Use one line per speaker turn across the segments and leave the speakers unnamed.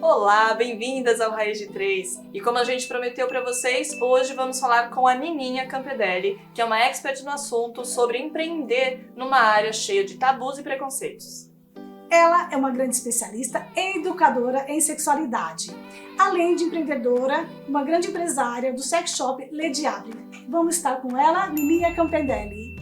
Olá, bem-vindas ao Raiz de 3. E como a gente prometeu para vocês, hoje vamos falar com a Nininha Campedelli, que é uma expert no assunto sobre empreender numa área cheia de tabus e preconceitos.
Ela é uma grande especialista e educadora em sexualidade. Além de empreendedora, uma grande empresária do sex shop Le Diable. Vamos estar com ela, Nininha Campedelli.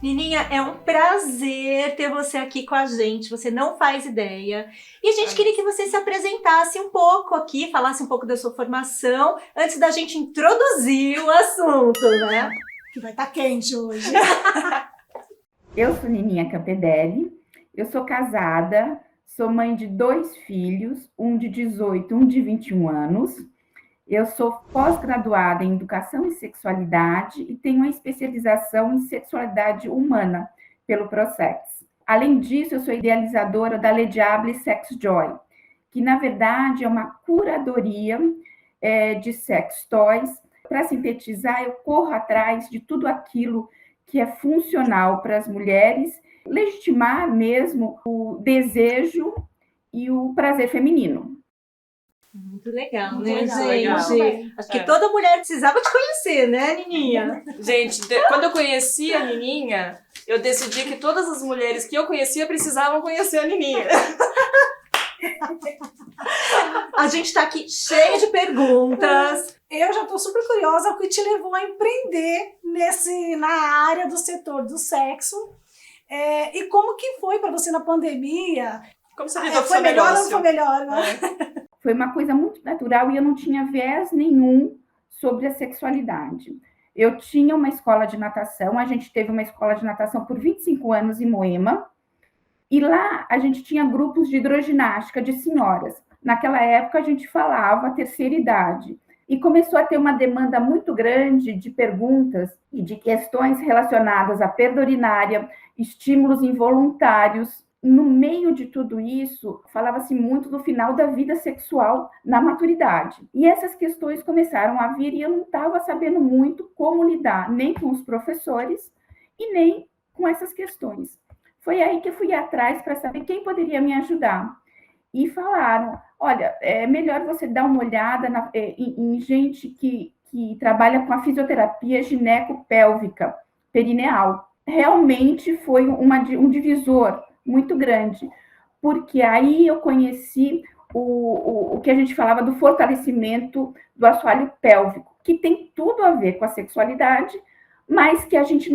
Nininha, é um prazer ter você aqui com a gente, você não faz ideia. E a gente queria que você se apresentasse um pouco aqui, falasse um pouco da sua formação, antes da gente introduzir o assunto, né?
Que vai estar quente hoje.
Eu sou Nininha Campedelli, eu sou casada, sou mãe de 2 filhos, um de 18, um de 21 anos. Eu sou pós-graduada em Educação e Sexualidade e tenho uma especialização em Sexualidade Humana pelo Prosex. Além disso, eu sou idealizadora da Le Diable Sex Joy, que na verdade é uma curadoria de sex toys. Para sintetizar, eu corro atrás de tudo aquilo que é funcional para as mulheres, legitimar mesmo o desejo e o prazer feminino.
Muito legal,
Muito
né,
legal,
gente?
legal.
Acho que toda mulher precisava te conhecer, né, Nininha?
Gente, quando eu conheci a Nininha, eu decidi que todas as mulheres que eu conhecia precisavam conhecer a Nininha.
A gente tá aqui cheio de perguntas.
Eu já estou super curiosa o que te levou a empreender na área do setor do sexo. E como que foi para você na pandemia?
Como você lidou com o
Foi
seu
melhor ou
negócio?
não foi melhor, né?
Foi uma coisa muito natural e eu não tinha viés nenhum sobre a sexualidade. Eu tinha uma escola de natação, a gente teve uma escola de natação por 25 anos em Moema, e lá a gente tinha grupos de hidroginástica de senhoras. Naquela época a gente falava terceira idade, e começou a ter uma demanda muito grande de perguntas e de questões relacionadas à perda urinária, estímulos involuntários. No meio de tudo isso, falava-se muito do final da vida sexual na maturidade. E essas questões começaram a vir e eu não estava sabendo muito como lidar, nem com os professores e nem com essas questões. Foi aí que eu fui atrás para saber quem poderia me ajudar. E falaram, olha, é melhor você dar uma olhada em gente que trabalha com a fisioterapia ginecopélvica perineal. Realmente foi um divisor muito grande, porque aí eu conheci o que a gente falava do fortalecimento do assoalho pélvico, que tem tudo a ver com a sexualidade, mas que a gente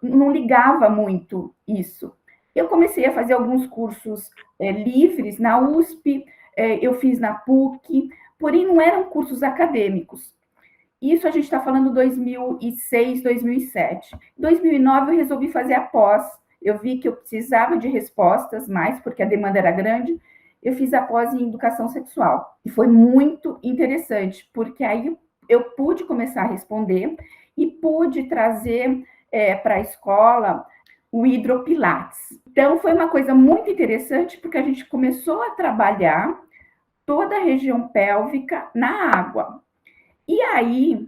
não ligava muito isso. Eu comecei a fazer alguns cursos livres na USP, eu fiz na PUC, porém não eram cursos acadêmicos. Isso a gente está falando 2006, 2007. Em 2009 eu resolvi fazer a pós. Eu vi que eu precisava de respostas mais, porque a demanda era grande. Eu fiz a pós em educação sexual. E foi muito interessante, porque aí eu pude começar a responder e pude trazer para a escola o hidropilates. Então, foi uma coisa muito interessante, porque a gente começou a trabalhar toda a região pélvica na água. E aí,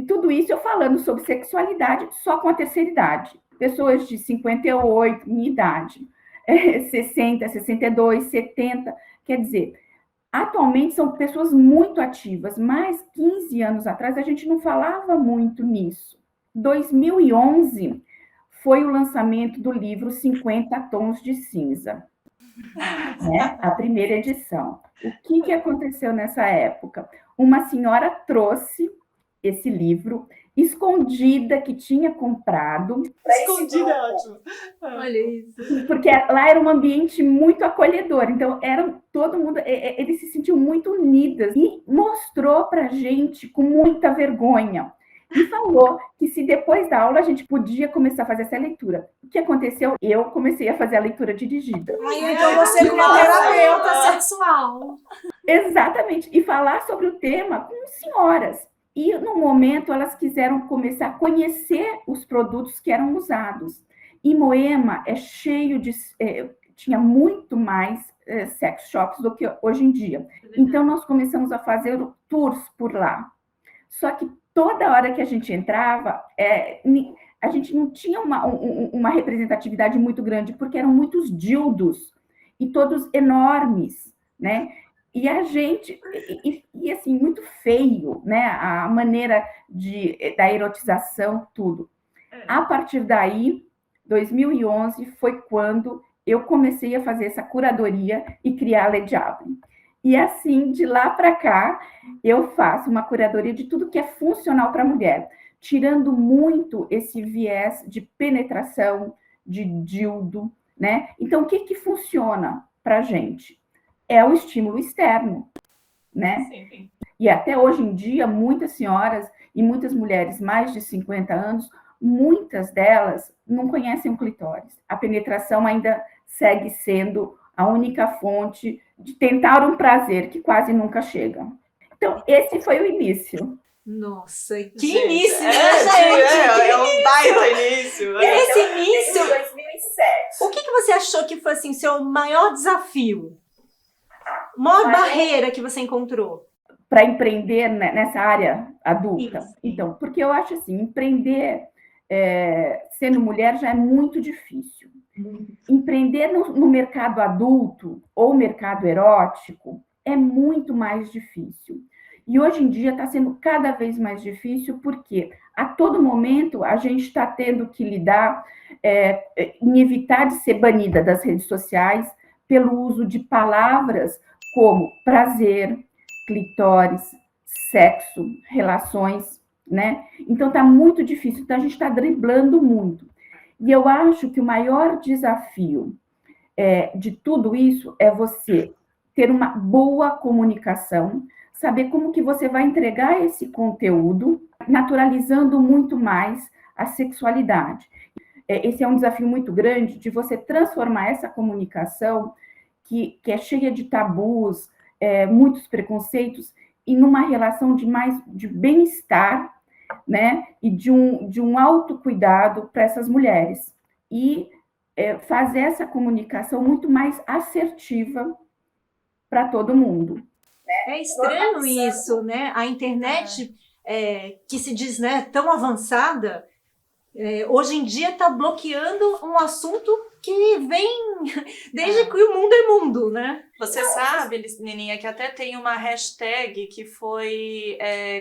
tudo isso eu falando sobre sexualidade só com a terceira idade. Pessoas de 58, minha idade, 60, 62, 70, quer dizer, atualmente são pessoas muito ativas, mas 15 anos atrás a gente não falava muito nisso. 2011 foi o lançamento do livro 50 Tons de Cinza, né? A primeira edição. O que aconteceu nessa época? Uma senhora trouxe esse livro escondida, que tinha comprado.
Escondida é ótimo.
Olha isso.
Porque lá era um ambiente muito acolhedor, então todo mundo, eles se sentiam muito unidas, e mostrou para a gente com muita vergonha. E falou que se depois da aula a gente podia começar a fazer essa leitura. O que aconteceu? Eu comecei a fazer a leitura dirigida.
Então você como terapeuta sexual.
Exatamente. E falar sobre o tema com senhoras. E no momento elas quiseram começar a conhecer os produtos que eram usados. E Moema é cheio de... tinha muito mais sex shops do que hoje em dia. Então nós começamos a fazer tours por lá. Só que toda hora que a gente entrava, a gente não tinha uma representatividade muito grande, porque eram muitos dildos, e todos enormes, né? E a gente, e assim, muito feio, né? A maneira da erotização, tudo. A partir daí, 2011, foi quando eu comecei a fazer essa curadoria e criar a Lady Abre. E assim, de lá para cá, eu faço uma curadoria de tudo que é funcional para a mulher, tirando muito esse viés de penetração, de dildo, né? Então, o que funciona para a gente? É o estímulo externo, né?
Sim.
E até hoje em dia, muitas senhoras e muitas mulheres mais de 50 anos, muitas delas não conhecem o clitóris. A penetração ainda segue sendo a única fonte de tentar um prazer que quase nunca chega. Então, esse foi o início.
Nossa, que
Gente,
início, né, gente?
É um baita início.
E esse início,
Desde 2007.
o que você achou que foi assim, seu maior desafio? Maior barreira que você encontrou?
Para empreender nessa área adulta?
Isso.
Então, porque eu acho assim, empreender sendo mulher já é muito difícil. Empreender no mercado adulto ou mercado erótico é muito mais difícil. E hoje em dia está sendo cada vez mais difícil, porque a todo momento a gente está tendo que lidar em evitar de ser banida das redes sociais pelo uso de palavras como prazer, clitóris, sexo, relações, né? Então está muito difícil, então a gente está driblando muito. E eu acho que o maior desafio de tudo isso é você ter uma boa comunicação, saber como que você vai entregar esse conteúdo, naturalizando muito mais a sexualidade. Esse é um desafio muito grande de você transformar essa comunicação, que é cheia de tabus, muitos preconceitos, em uma relação de bem-estar, né? E de um autocuidado para essas mulheres. E fazer essa comunicação muito mais assertiva para todo mundo.
É estranho isso, né? A internet, que se diz, né, tão avançada, hoje em dia está bloqueando um assunto que vem desde que o mundo é mundo, né?
Você sabe, Nininha, que até tem uma hashtag que foi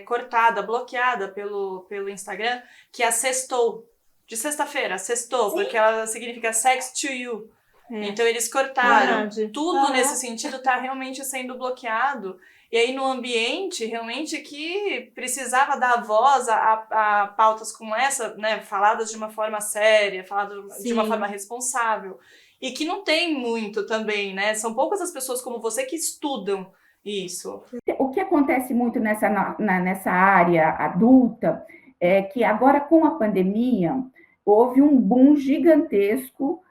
cortada, bloqueada pelo Instagram, que é a sextou. De sexta-feira, sextou, porque ela significa sex to you. Então eles cortaram. Tudo nesse sentido está realmente sendo bloqueado. E aí no ambiente, realmente, que precisava dar voz a pautas como essa, né, faladas de uma forma séria, faladas de uma forma responsável. E que não tem muito também, né? São poucas as pessoas como você que estudam isso.
O que acontece muito nessa área adulta é que agora, com a pandemia, houve um boom gigantesco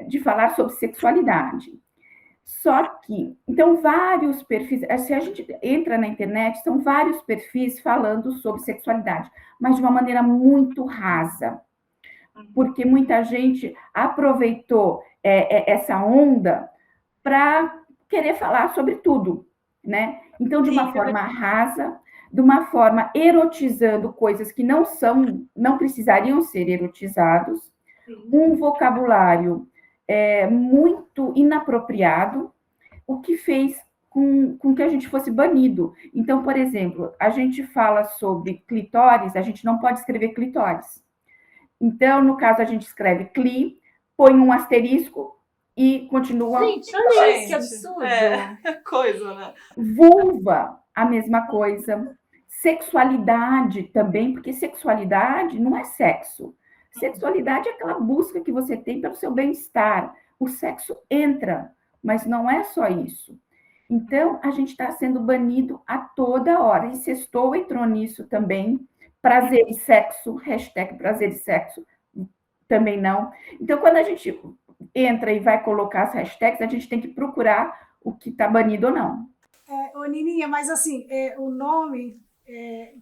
de falar sobre sexualidade. Só que, então, vários perfis, se a gente entra na internet, são vários perfis falando sobre sexualidade, mas de uma maneira muito rasa, porque muita gente aproveitou essa onda para querer falar sobre tudo, né? Então, de uma forma rasa, de uma forma erotizando coisas que não precisariam ser erotizados, um vocabulário muito inapropriado, o que fez com que a gente fosse banido. Então, por exemplo, a gente fala sobre clitóris, a gente não pode escrever clitóris. Então, no caso, a gente escreve cli, põe um asterisco e continua...
Gente, olha isso, que absurdo!
Coisa, né?
Vulva, a mesma coisa. Sexualidade também, porque sexualidade não é sexo. Sexualidade é aquela busca que você tem pelo seu bem-estar. O sexo entra, mas não é só isso. Então, a gente está sendo banido a toda hora. E Sextou entrou nisso também. Prazer e sexo, hashtag prazer e sexo, também não. Então, quando a gente entra e vai colocar as hashtags, a gente tem que procurar o que está banido ou não.
Ô Nininha, mas assim, o nome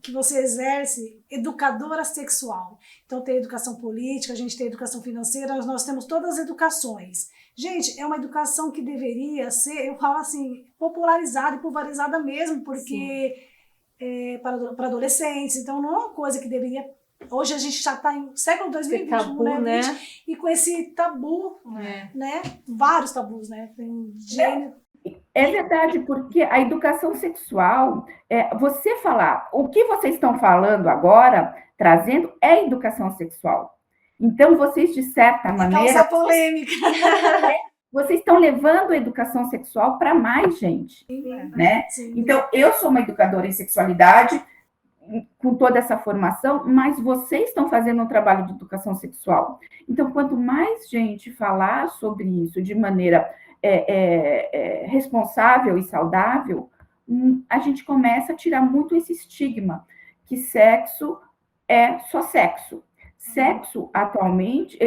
que você exerce, educadora sexual. Então tem educação política, a gente tem educação financeira, nós temos todas as educações. Gente, é uma educação que deveria ser, eu falo assim, popularizada e pulverizada mesmo, porque para adolescentes, então não é uma coisa que deveria Hoje a gente já está em século 2021,
tabu,
né?
né?
E com esse tabu,
É.
né? Vários tabus, né? Tem gênero.
É verdade, porque a educação sexual, você falar, o que vocês estão falando agora, trazendo, é educação sexual. Então, vocês, de certa maneira,
Causa polêmica.
vocês estão levando a educação sexual para mais gente, né?
Sim.
Então, eu sou uma educadora em sexualidade, com toda essa formação, mas vocês estão fazendo um trabalho de educação sexual. Então, quanto mais gente falar sobre isso de maneira responsável e saudável, a gente começa a tirar muito esse estigma que sexo é só sexo. Sexo, atualmente,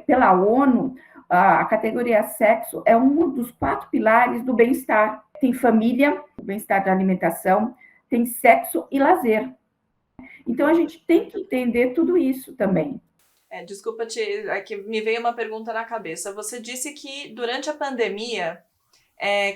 pela ONU, a categoria sexo é um dos 4 pilares do bem-estar. Tem família, o bem-estar da alimentação, tem sexo e lazer. Então, a gente tem que entender tudo isso também.
Desculpa, que me veio uma pergunta na cabeça. Você disse que durante a pandemia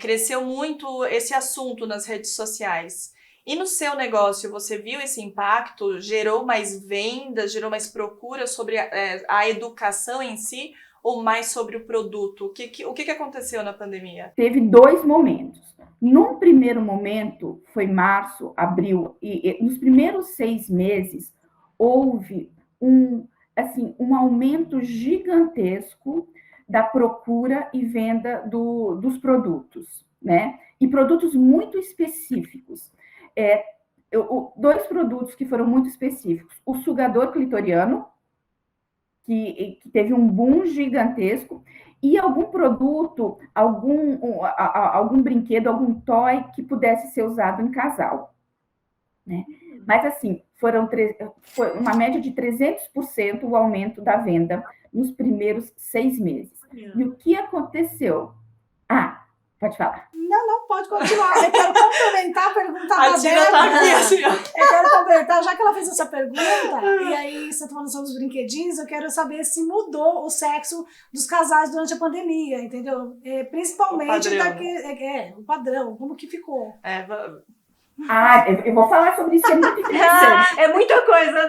cresceu muito esse assunto nas redes sociais. E no seu negócio, você viu esse impacto? Gerou mais vendas, gerou mais procura sobre a educação em si ou mais sobre o produto? O que aconteceu na pandemia?
Teve 2 momentos. Num primeiro momento, foi março, abril, e nos primeiros 6 meses, houve um aumento gigantesco da procura e venda dos produtos, né? E produtos muito específicos. 2 produtos que foram muito específicos. O sugador clitoriano, que teve um boom gigantesco, e algum produto, algum brinquedo, algum toy que pudesse ser usado em casal, né? Mas, assim, foi uma média de 300% o aumento da venda nos primeiros 6 meses. E o que aconteceu? Pode falar.
Não, pode continuar. Eu quero complementar a pergunta da
Tina tá aqui,
Débora.
assim, ó.
Eu quero complementar, já que ela fez essa pergunta, e aí você tá falando sobre os brinquedinhos, eu quero saber se mudou o sexo dos casais durante a pandemia, entendeu? Principalmente o padrão, como que ficou?
Eu vou falar sobre isso, é muito interessante.
É muita coisa,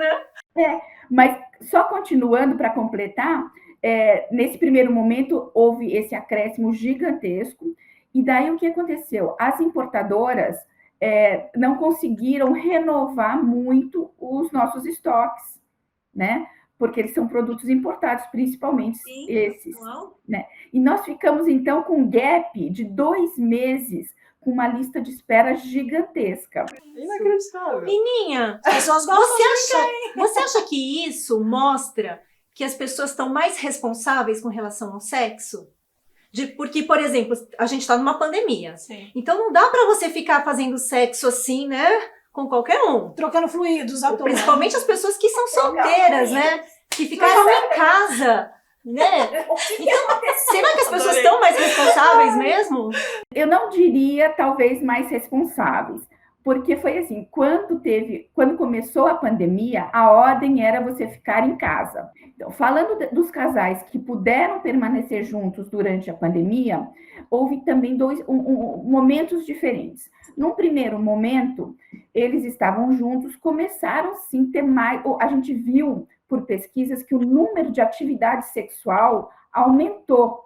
né?
Mas só continuando para completar, nesse primeiro momento houve esse acréscimo gigantesco, e daí o que aconteceu? As importadoras não conseguiram renovar muito os nossos estoques, né? Porque eles são produtos importados, principalmente esses. Né? E nós ficamos, então, com um gap de 2 meses, com uma lista de espera gigantesca.
Inacreditável.
Menina,
As pessoas gostam
você acha que isso mostra que as pessoas estão mais responsáveis com relação ao sexo? Porque, por exemplo, a gente está numa pandemia.
Sim.
Então não dá para você ficar fazendo sexo assim, né? Com qualquer um.
trocando fluidos,
Principalmente as pessoas que são solteiras, né? Que ficaram em casa, né? Então, será que as pessoas estão mais responsáveis mesmo?
Eu não diria, talvez, mais responsáveis. Porque foi assim, quando começou a pandemia, a ordem era você ficar em casa. Então, falando dos casais que puderam permanecer juntos durante a pandemia, houve também 2 momentos diferentes. Num primeiro momento, eles estavam juntos, começaram sim ter mais. A gente viu por pesquisas que o número de atividade sexual aumentou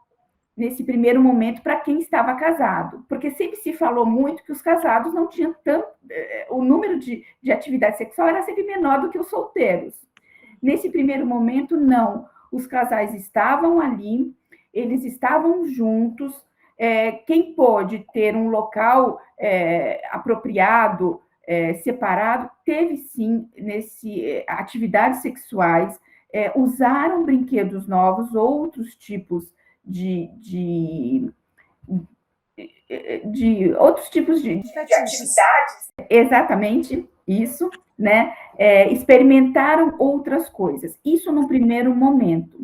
nesse primeiro momento para quem estava casado, porque sempre se falou muito que os casados não tinham tanto, o número de atividade sexual era sempre menor do que os solteiros. Nesse primeiro momento, não. Os casais estavam ali, eles estavam juntos, quem pôde ter um local apropriado, separado, teve sim atividades sexuais, usaram brinquedos novos, outros tipos de outros tipos de atividades. Exatamente isso, né? Experimentaram outras coisas. Isso no primeiro momento.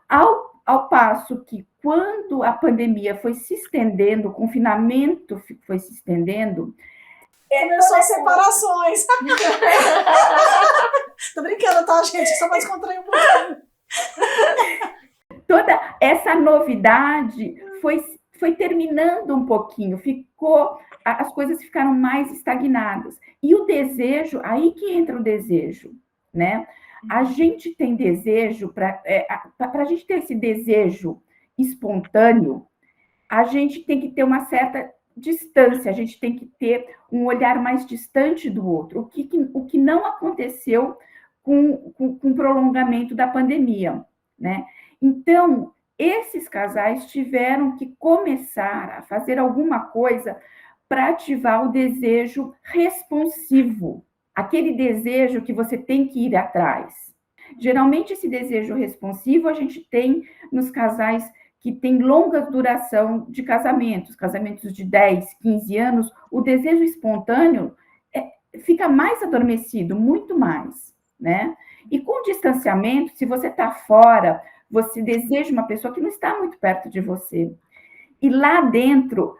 Ao passo que, quando a pandemia foi se estendendo, o confinamento foi se estendendo,
começou as separações. Tô brincando, tá, gente? Só mais descontrair um pouquinho.
Toda essa novidade foi terminando um pouquinho, as coisas ficaram mais estagnadas. E o desejo, aí que entra o desejo, né? A gente tem desejo, para a gente ter esse desejo espontâneo, a gente tem que ter uma certa distância, a gente tem que ter um olhar mais distante do outro, o que não aconteceu com o prolongamento da pandemia, né? Então, esses casais tiveram que começar a fazer alguma coisa para ativar o desejo responsivo, aquele desejo que você tem que ir atrás. Geralmente, esse desejo responsivo a gente tem nos casais que têm longa duração de casamentos de 10, 15 anos, o desejo espontâneo fica mais adormecido, muito mais, né? E com o distanciamento, se você está fora, você deseja uma pessoa que não está muito perto de você. E lá dentro,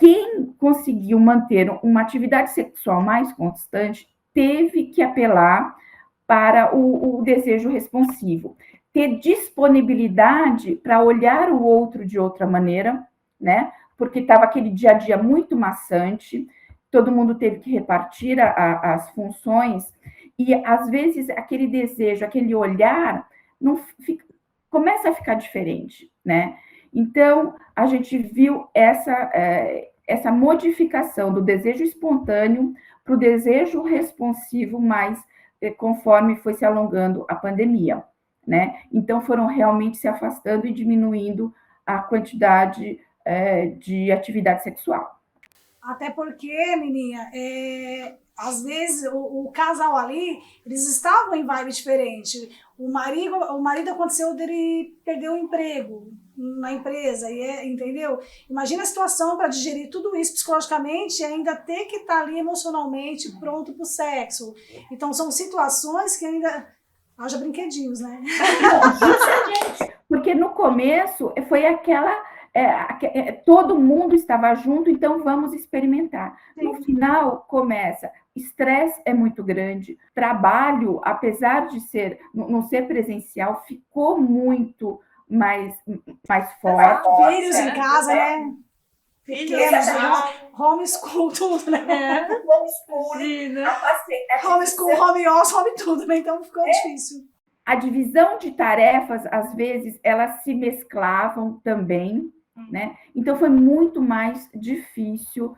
quem conseguiu manter uma atividade sexual mais constante teve que apelar para o desejo responsivo. Ter disponibilidade para olhar o outro de outra maneira, né? Porque estava aquele dia a dia muito maçante, todo mundo teve que repartir as funções, e às vezes aquele desejo, aquele olhar, começa a ficar diferente, né? Então, a gente viu essa modificação do desejo espontâneo para o desejo responsivo, mais conforme foi se alongando a pandemia, né? Então, foram realmente se afastando e diminuindo a quantidade de atividade sexual.
Até porque, menina, às vezes o casal ali, eles estavam em vibe diferente. O marido aconteceu dele perder o emprego na empresa, entendeu? Imagina a situação para digerir tudo isso psicologicamente e ainda ter que estar ali emocionalmente pronto para o sexo. Então, são situações que ainda... Haja brinquedinhos, né?
Porque no começo foi aquela... todo mundo estava junto, então vamos experimentar. Sim. No final, começa... Estresse é muito grande. Trabalho, apesar de não ser presencial, ficou muito mais forte.
Filhos em casa, né? Pequenos, homeschool, tudo, né? Homeschool, home office, home tudo, né? Então ficou difícil.
A divisão de tarefas, às vezes, elas se mesclavam também, né? Então foi muito mais difícil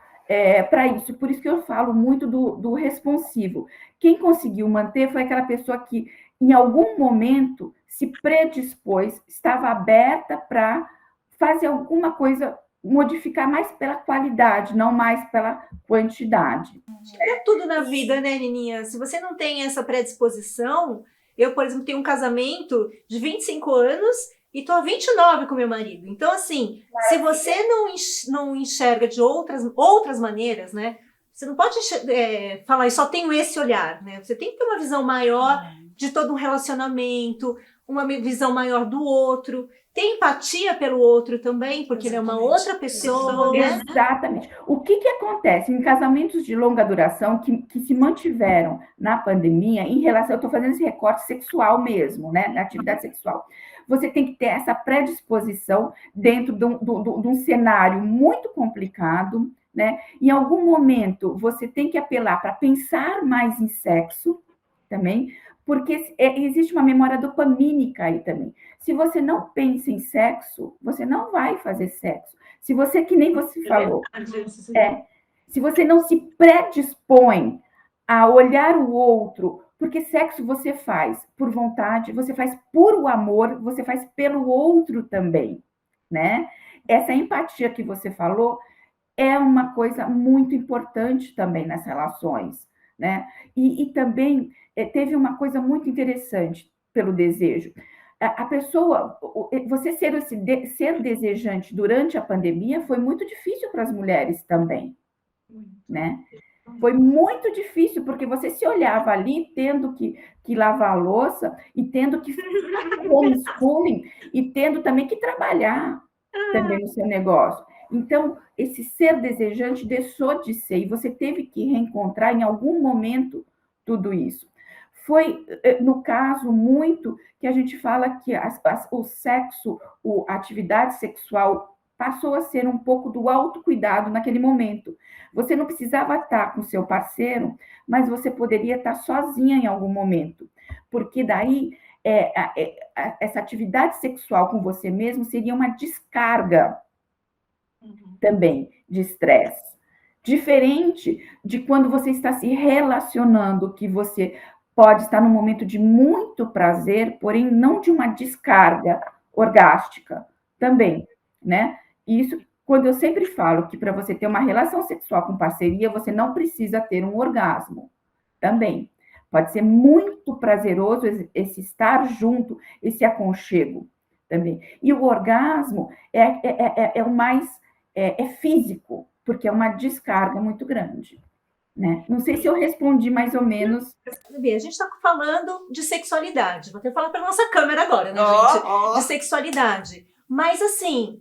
para isso. Por isso que eu falo muito do responsivo. Quem conseguiu manter foi aquela pessoa que, em algum momento, se predispôs, estava aberta para fazer alguma coisa, modificar mais pela qualidade, não mais pela quantidade.
É tudo na vida, né, Nininha? Se você não tem essa predisposição... Eu, por exemplo, tenho um casamento de 25 anos e tô há 29 com meu marido. Então, assim, se você não enxerga de outras maneiras, né? Você não pode falar, eu só tenho esse olhar, né? Você tem que ter uma visão maior de todo um relacionamento, uma visão maior do outro, ter empatia pelo outro também, porque ele é uma outra pessoa, né?
Exatamente. O que acontece em casamentos de longa duração que se mantiveram na pandemia em relação, eu estou fazendo esse recorte sexual mesmo, né, da atividade sexual. Você tem que ter essa predisposição dentro de um cenário muito complicado, né? Em algum momento você tem que apelar para pensar mais em sexo também, porque existe uma memória dopamínica aí também. Se você não pensa em sexo, você não vai fazer sexo. Se você, que nem você falou, se você não se predispõe a olhar o outro, porque sexo você faz por vontade, você faz por o amor, você faz pelo outro também, né? Essa empatia que você falou é uma coisa muito importante também nas relações, né? E também teve uma coisa muito interessante pelo desejo. A pessoa, você ser desejante durante a pandemia foi muito difícil para as mulheres também, né? Foi muito difícil, porque você se olhava ali tendo que lavar a louça e tendo que fazer homeschooling e tendo também que trabalhar também no seu negócio. Então, esse ser desejante deixou de ser, e você teve que reencontrar em algum momento tudo isso. Foi, no caso, muito que a gente fala que o sexo, a atividade sexual passou a ser um pouco do autocuidado naquele momento. Você não precisava estar com seu parceiro, mas você poderia estar sozinha em algum momento, porque daí essa atividade sexual com você mesmo seria uma descarga também de estresse. Diferente de quando você está se relacionando, que você pode estar num momento de muito prazer, porém não de uma descarga orgástica também, né? Isso, quando eu sempre falo que para você ter uma relação sexual com parceria, você não precisa ter um orgasmo também. Pode ser muito prazeroso esse estar junto, esse aconchego também. E o orgasmo é o mais físico, porque é uma descarga muito grande, né? Não sei se eu respondi mais ou menos.
A gente está falando de sexualidade. Vou ter que falar para nossa câmera agora, né, gente? De sexualidade. Mas, assim,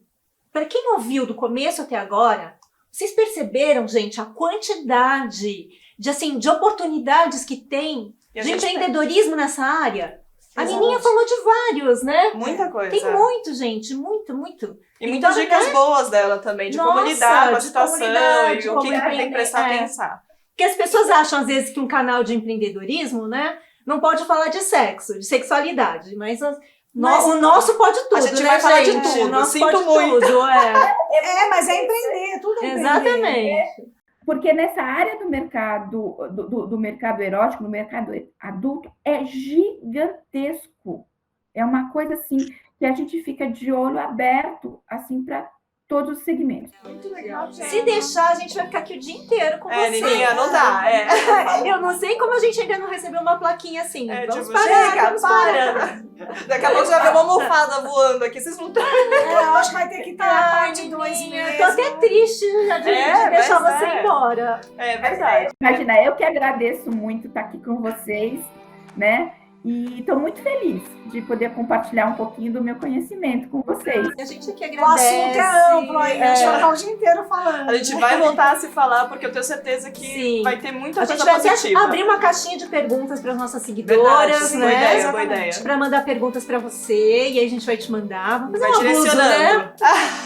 para quem ouviu do começo até agora, vocês perceberam, gente, a quantidade de oportunidades que tem de empreendedorismo nessa área? A Nininha falou de vários, né?
Muita coisa.
Tem muito, gente, muito.
E muitas dicas boas dela também, de como lidar com a situação e o que tem que prestar atenção.
Porque as pessoas acham, às vezes, que um canal de empreendedorismo, né, não pode falar de sexo, de sexualidade, mas o nosso pode tudo,
a gente
né,
vai falar de
gente?
tudo,
O nosso
sinto
pode
muito.
tudo,
Mas é empreender, tudo é empreender.
Exatamente.
Porque nessa área do mercado, do mercado erótico, no mercado adulto, é gigantesco. É uma coisa assim que a gente fica de olho aberto assim para todos os segmentos.
Muito legal, gente.
Se deixar, a gente vai ficar aqui o dia inteiro com você.
Nininha, não dá,
Eu não sei como a gente ainda não recebeu uma plaquinha assim. Vamos
tipo,
parar,
chega,
vamos parar.
Daqui a pouco já vê uma almofada voando aqui, vocês não estão.
Eu acho que vai ter que ter a parte 2
Nininha,
mesmo.
tô até triste já de deixar
mas
você embora.
É verdade.
Imagina, eu que agradeço muito estar aqui com vocês, né? E estou muito feliz de poder compartilhar um pouquinho do meu conhecimento com vocês.
A gente aqui
O assunto
agradece.
é amplo aí, a gente vai ficar o dia inteiro falando.
A gente vai voltar a se falar, porque eu tenho certeza que
Sim.
vai ter muita
A gente
coisa
vai
positiva.
até abrir uma caixinha de perguntas para as nossas seguidoras,
Verdade,
né?
boa ideia.
Para mandar perguntas para você, e aí a gente vai te mandar. Vamos
Vai
fazer um abuso, né?
direcionando.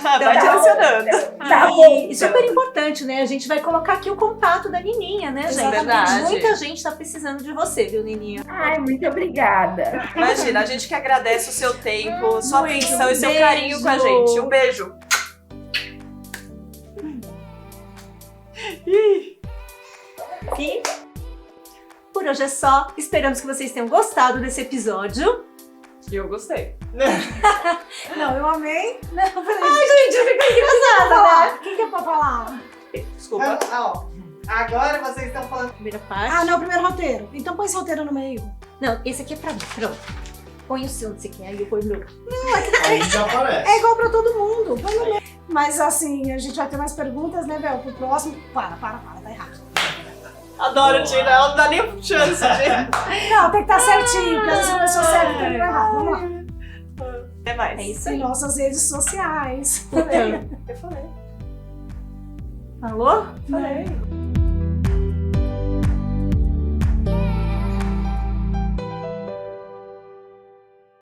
Vai direcionando.
Tá bom.
E super importante, né? A gente vai colocar aqui o contato da Nininha, né, gente?
Verdade.
Porque muita gente tá precisando de você, viu, Nininha?
Ai, muito obrigada.
Imagina, a gente que agradece o seu tempo, sua
Muito.
atenção e seu
Beijo.
carinho com a gente. Um beijo.
E por hoje é só. Esperamos que vocês tenham gostado desse episódio.
E eu gostei.
Não, eu amei.
Ai, gente, eu fico engraçada, né?
Quem que é pra falar?
Desculpa.
Agora vocês estão falando.
Primeira parte.
Ah, não, o primeiro roteiro. Então põe esse roteiro no meio.
Não, esse aqui é pra mim. Pronto. Põe o seu onde você quer, aí eu ponho o meu.
Aí já aparece.
É igual pra todo mundo. Põe no meio. Mas assim, a gente vai ter mais perguntas, né, Bel? Pro próximo. Para, tá errado.
Adoro, Tina. Ela não dá nem chance, gente.
Não, tem que estar certinho, porque às vezes a pessoa segue e tá errado. Vamos lá.
É mais.
É isso
Em
aí.
nossas redes sociais.
Eu falei.
Falou?
Falei.